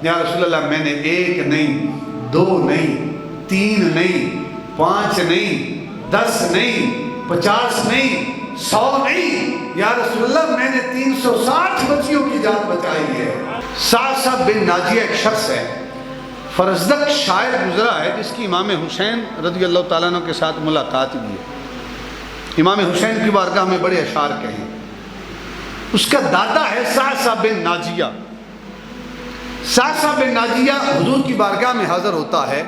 یا رسول اللہ میں نے 1 نہیں 2 نہیں 3 نہیں 5 نہیں 10 نہیں 50 نہیں 100 نہیں، یا رسول اللہ میں نے 360 بچیوں کی جان بچائی ہے۔ سعصع بن ناجیہ ایک شخص ہے، فرزدق شاعر گزرا ہے جس کی امام حسین رضی اللہ تعالیٰ عنہ کے ساتھ ملاقات بھی ہے۔ امام حسین کی بارگاہ میں بڑے اشعار کہیں۔ اس کا دادا ہے سعصع بن ناجیہ۔ سعصع بن ناجیہ حضور کی بارگاہ میں حاضر ہوتا ہے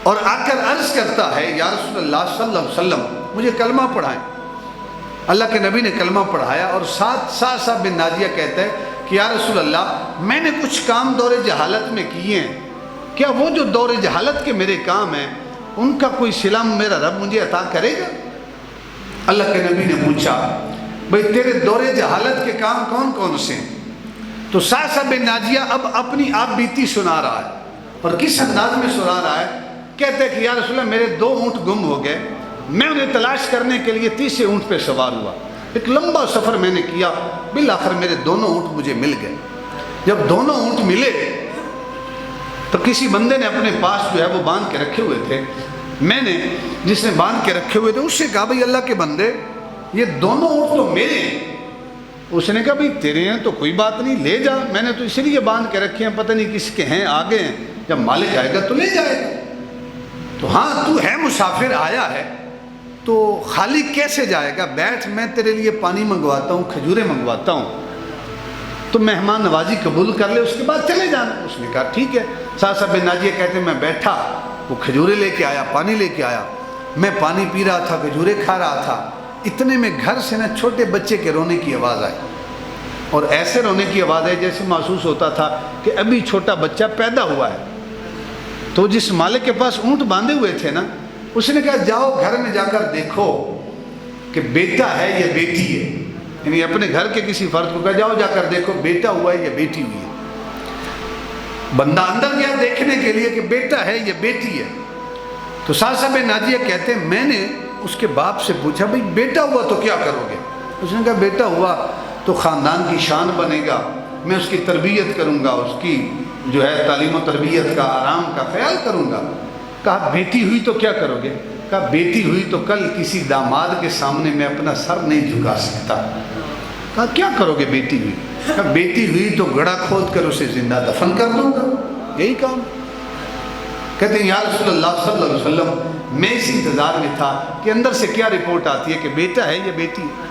اور آ کر عرض کرتا ہے یا رسول اللہ صلی اللہ علیہ وسلم مجھے کلمہ پڑھائیں۔ اللہ کے نبی نے کلمہ پڑھایا اور ساتھ سعصع بن ناجیہ کہتا ہے کہ یا رسول اللہ میں نے کچھ کام دور جہالت میں کیے ہیں، کیا وہ جو دور جہالت کے میرے کام ہیں ان کا کوئی صلہ میرا رب مجھے عطا کرے گا؟ اللہ کے نبی نے پوچھا بھئی تیرے دور جہالت کے کام کون کون سے ہیں؟ تو سعصع بن ناجیہ اب اپنی آپ بیتی سنا رہا ہے اور کس انداز میں سنا رہا ہے، کہتے ہیں کہ یا رسول اللہ میرے 2 اونٹ گم ہو گئے، میں انہیں تلاش کرنے کے لیے 30 اونٹ پہ سوار ہوا، ایک لمبا سفر میں نے کیا، بالآخر میرے دونوں اونٹ مجھے مل گئے۔ جب دونوں اونٹ ملے تو کسی بندے نے اپنے پاس جو ہے وہ باندھ کے رکھے ہوئے تھے، میں نے جس نے باندھ کے رکھے ہوئے تھے اس سے کہا بھئی اللہ کے بندے یہ دونوں اونٹ تو میرے ہیں۔ اس نے کہا بھئی تیرے ہیں تو کوئی بات نہیں، لے جا، میں نے تو اس لیے باندھ کے رکھے ہیں، پتہ نہیں کس کے ہیں، آگے ہیں، جب مالک آئے گا تو لے جائے گا۔ تو ہاں تو ہے مسافر آیا ہے تو خالی کیسے جائے گا، بیٹھ میں تیرے لیے پانی منگواتا ہوں، کھجوریں منگواتا ہوں، تو مہمان نوازی قبول کر لے، اس کے بعد چلے جانا۔ اس نے کہا ٹھیک ہے۔ سعصع بن ناجیہ کہتے ہیں میں بیٹھا، وہ کھجوریں لے کے آیا، پانی لے کے آیا، میں پانی پی رہا تھا، کھجوریں کھا رہا تھا، اتنے میں گھر سے نا چھوٹے بچے کے رونے کی آواز آئی، اور ایسے رونے کی آواز آئی جیسے محسوس ہوتا تھا کہ ابھی چھوٹا بچہ پیدا ہوا ہے۔ تو جس مالک کے پاس اونٹ باندھے ہوئے تھے نا، اس نے کہا جاؤ گھر میں جا کر دیکھو کہ بیٹا ہے یا بیٹی ہے، یعنی اپنے گھر کے کسی فرد کو کہا جاؤ جا کر دیکھو بیٹا ہوا ہے یا بیٹی ہوئی ہے۔ بندہ اندر گیا دیکھنے کے لیے کہ بیٹا ہے یا بیٹی ہے۔ تو سعصع بن ناجیہ کہتے ہیں میں نے اس کے باپ سے پوچھا بھئی بیٹا ہوا تو کیا کرو گے؟ اس نے کہا بیٹا ہوا تو خاندان کی شان بنے گا، میں اس کی تربیت کروں گا، اس کی جو ہے تعلیم و تربیت کا، آرام کا خیال کروں گا۔ کہا بیٹی ہوئی تو کیا کرو گے؟ کہا بیٹی ہوئی تو کل کسی داماد کے سامنے میں اپنا سر نہیں جھکا سکتا۔ کہا کیا کرو گے بیٹی ہوئی؟ کہا بیٹی ہوئی تو گڑھا کھود کر اسے زندہ دفن کر دوں گا، یہی کام۔ کہتے ہیں یا رسول اللہ صلی اللہ علیہ وسلم میں اس انتظار میں تھا کہ اندر سے کیا رپورٹ آتی ہے کہ بیٹا ہے یا بیٹی ہے۔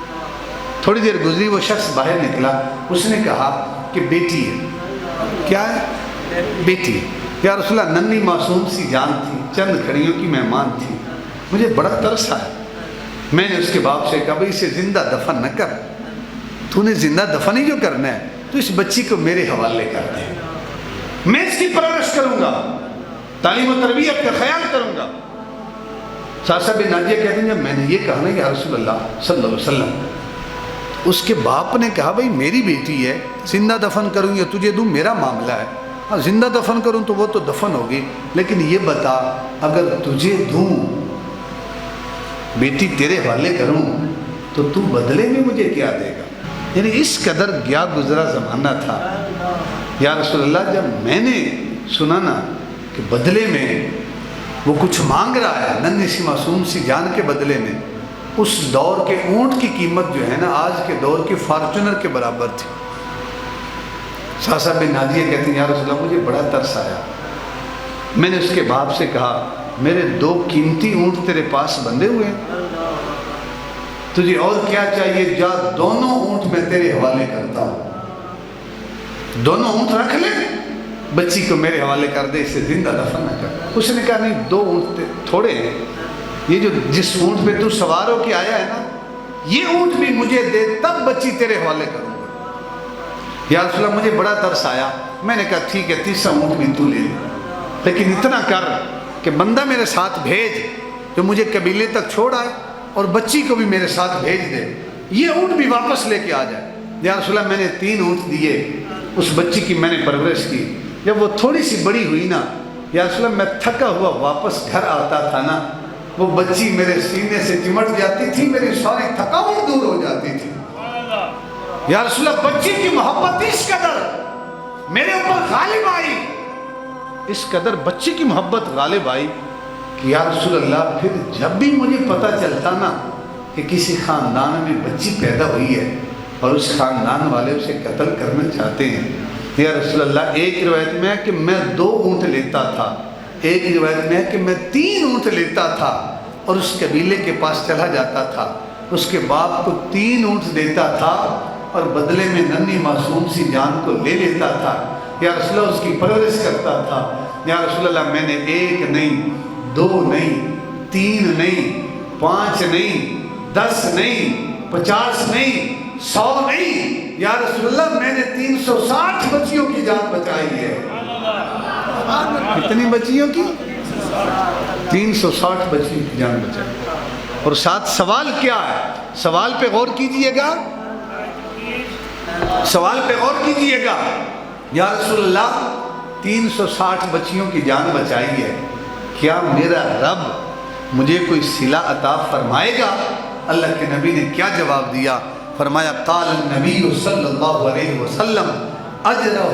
تھوڑی دیر گزری، وہ شخص باہر نکلا، اس نے کہا کہ بیٹی ہے۔ کیا ہے؟ بیٹی ہے۔ یا رسول اللہ ننھی معصوم سی جان تھی، چند گھڑیوں کی مہمان تھی، مجھے بڑا ترس آیا، میں نے اس کے باپ سے کہا بھئی اسے زندہ دفن نہ کر، تو نے زندہ دفن ہی جو کرنا ہے تو اس بچی کو میرے حوالے کر دے، میں اس کی پرورش کروں گا، تعلیم و تربیت کا خیال کروں گا۔ سعصع بن ناجیہ کہتے ہیں جب میں نے یہ کہا نا یا رسول اللہ صلی اللہ علیہ وسلم، اس کے باپ نے کہا بھئی میری بیٹی ہے، زندہ دفن کروں یا تجھے دوں میرا معاملہ ہے، ہاں زندہ دفن کروں تو وہ تو دفن ہوگی، لیکن یہ بتا اگر تجھے دوں بیٹی تیرے حوالے کروں تو تو بدلے میں مجھے کیا دے گا؟ یعنی اس قدر گیا گزرا زمانہ تھا۔ یا رسول اللہ جب میں نے سنا نا کہ بدلے میں وہ کچھ مانگ رہا ہے ننھی سی معصوم سی جان کے بدلے میں، اس دور کے اونٹ کی قیمت جو ہے نا آج کے دور کے فارچونر کے برابر تھی۔ سعصع بن ناجیہ کہتے ہیں یا رسول اللہ مجھے بڑا ترس آیا، میں نے اس کے باپ سے کہا میرے 2 قیمتی اونٹ تیرے پاس بندھے ہوئے ہیں، تجھے اور کیا چاہیے؟ جا دونوں اونٹ میں تیرے حوالے کرتا ہوں، دونوں اونٹ رکھ لے، بچی کو میرے حوالے کر دے، اسے زندہ دفن نہ کر۔ اس نے کہا نہیں 2 اونٹ تھوڑے ہیں، یہ جو جس اونٹ پہ تو سوار ہو کے آیا ہے نا یہ اونٹ بھی مجھے دے تب بچی تیرے حوالے کروں گا۔ یا رسول اللہ مجھے بڑا ترس آیا، میں نے کہا ٹھیک ہے 30 اونٹ بھی تو لے لے، لیکن اتنا کر کہ بندہ میرے ساتھ بھیج جو مجھے قبیلے تک چھوڑ آئے اور بچی کو بھی میرے ساتھ بھیج دے، یہ اونٹ بھی واپس لے کے آ جائے۔ یا رسول اللہ میں نے 3 اونٹ دیے، اس بچی کی میں نے پرورش کی، جب وہ تھوڑی سی بڑی ہوئی نا یا رسول اللہ میں تھکا ہوا واپس گھر آتا تھا نا، وہ بچی میرے سینے سے چمٹ جاتی تھی، میری ساری تھکاوٹ دور ہو جاتی تھی۔ یا رسول اللہ بچی کی محبت اس قدر میرے اوپر غالب آئی، اس قدر بچے کی محبت غالب آئی کہ یا رسول اللہ پھر جب بھی مجھے پتہ چلتا نا کہ کسی خاندان میں بچی پیدا ہوئی ہے اور اس خاندان والے اسے قتل کرنا چاہتے ہیں، یا رسول اللہ ایک روایت میں ہے کہ میں 2 اونٹ لیتا تھا، ایک روایت میں ہے کہ میں 3 اونٹ لیتا تھا اور اس قبیلے کے پاس چلا جاتا تھا، اس کے باپ کو 3 اونٹ دیتا تھا اور بدلے میں ننھی معصوم سی جان کو لے لیتا تھا، یا رسول اللہ اس کی پرورش کرتا تھا، یا رسول اللہ میں نے 1 نہیں 2 نہیں 3 نہیں 5 نہیں 10 نہیں 50 نہیں 100 نہیں، یا رسول اللہ میں نے 360 بچیوں کی جان بچائی ہے۔ کتنی بچیوں کی؟ 360 بچیوں کی جان بچائی۔ اور ساتھ سوال کیا ہے؟ سوال پہ غور کیجئے گا، سوال پہ غور کیجئے گا، یا رسول اللہ 360 بچیوں کی جان بچائی ہے، کیا میرا رب مجھے کوئی صلہ عطا فرمائے گا؟ اللہ کے نبی نے کیا جواب دیا؟ فرمایا قال النبی صلی اللہ علیہ وسلم اجرہ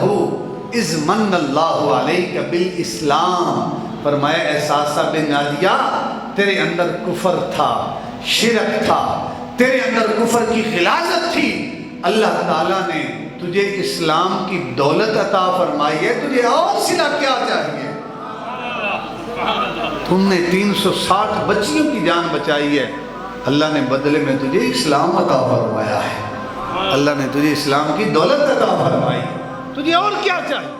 اذ من اللہ علیک بالاسلام، فرمایا احساسہ بن نادیہ تیرے اندر کفر تھا، شرک تھا، تیرے اندر کفر کی غلاظت تھی، اللہ تعالیٰ نے تجھے اسلام کی دولت عطا فرمائی ہے، تجھے اور صلہ کیا چاہیے؟ تم نے 360 بچیوں کی جان بچائی ہے، اللہ نے بدلے میں تجھے اسلام عطا فرمایا ہے، اللہ نے تجھے اسلام کی دولت عطا فرمائی، تجھے اور کیا چاہیے؟